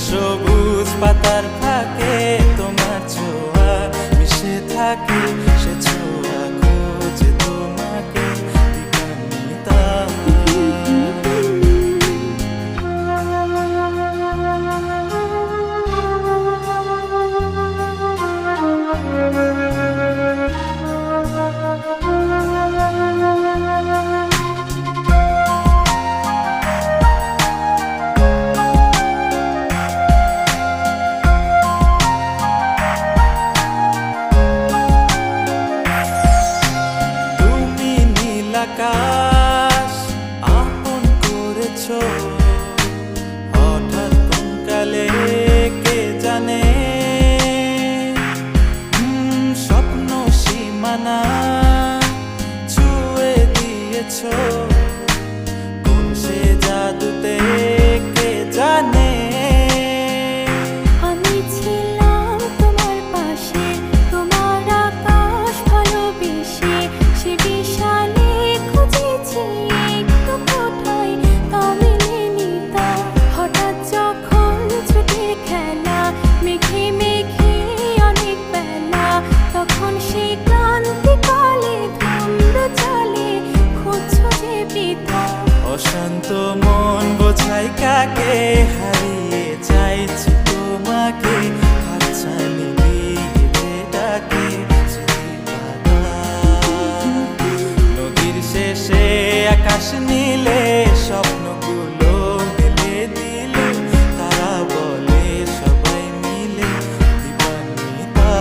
সবুজ পাতার ফাঁকে তোমার ছোঁয়া মিশে থাকে, সে ছোঁয়া খোঁজে তোমাকে দিবানিতা। আকাশ আপন করেছো হঠাৎ কোন কালে কে জানে, স্বপ্ন সীমানা ছুঁয়ে দিয়েছো কোন সে জাদুতে কে জানে। অশান্ত মন বোঝাই কাকে, হারিয়ে চাইছি তোমাকে, হাতছানি দিয়ে ডাকে নদীর শেষে আকাশ নীলে স্বপ্নগুলো মেলে দিল, তারা বলে সবাই মিলে দিবানিতা।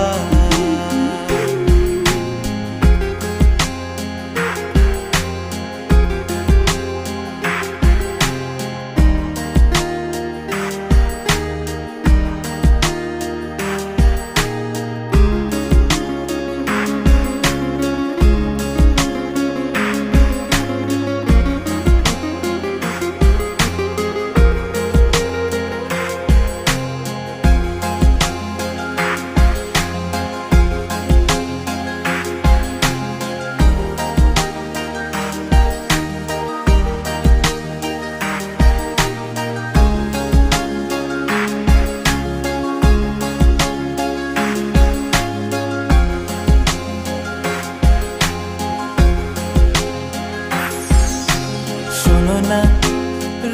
শোনো না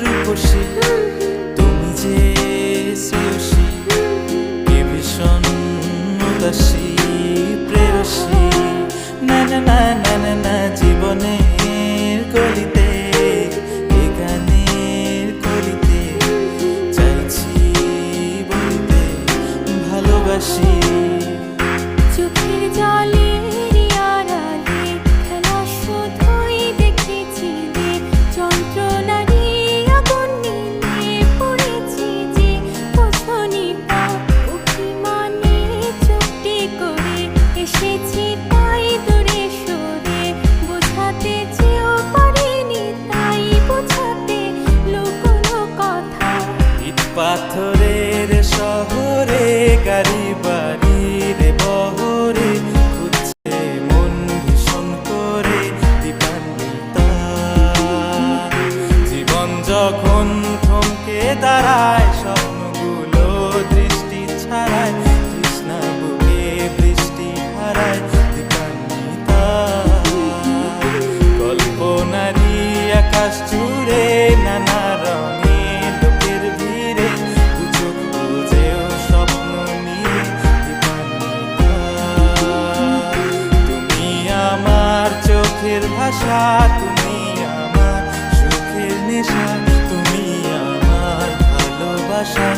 রূপসী, তুমি যে শ্রেয়সী, কে ভীষণ উদাসী প্রেয়সী, না না না না না না জীবনের গলিতে এ গানের কলিতে চাইছি বলতে ভালোবাসি। চোখের জলে পাথরের শহরে গাড়ি বাড়ি আকাশ জুড়ে নানা রঙে লোকের ভিড়ে চোখ বুঝেও স্বপ্ন নিয়ে দীপান্বিতা। তুমি আমার চোখের ভাষা, তুমি আমার সুখের নেশা, তুমি আমার ভালোবাসা।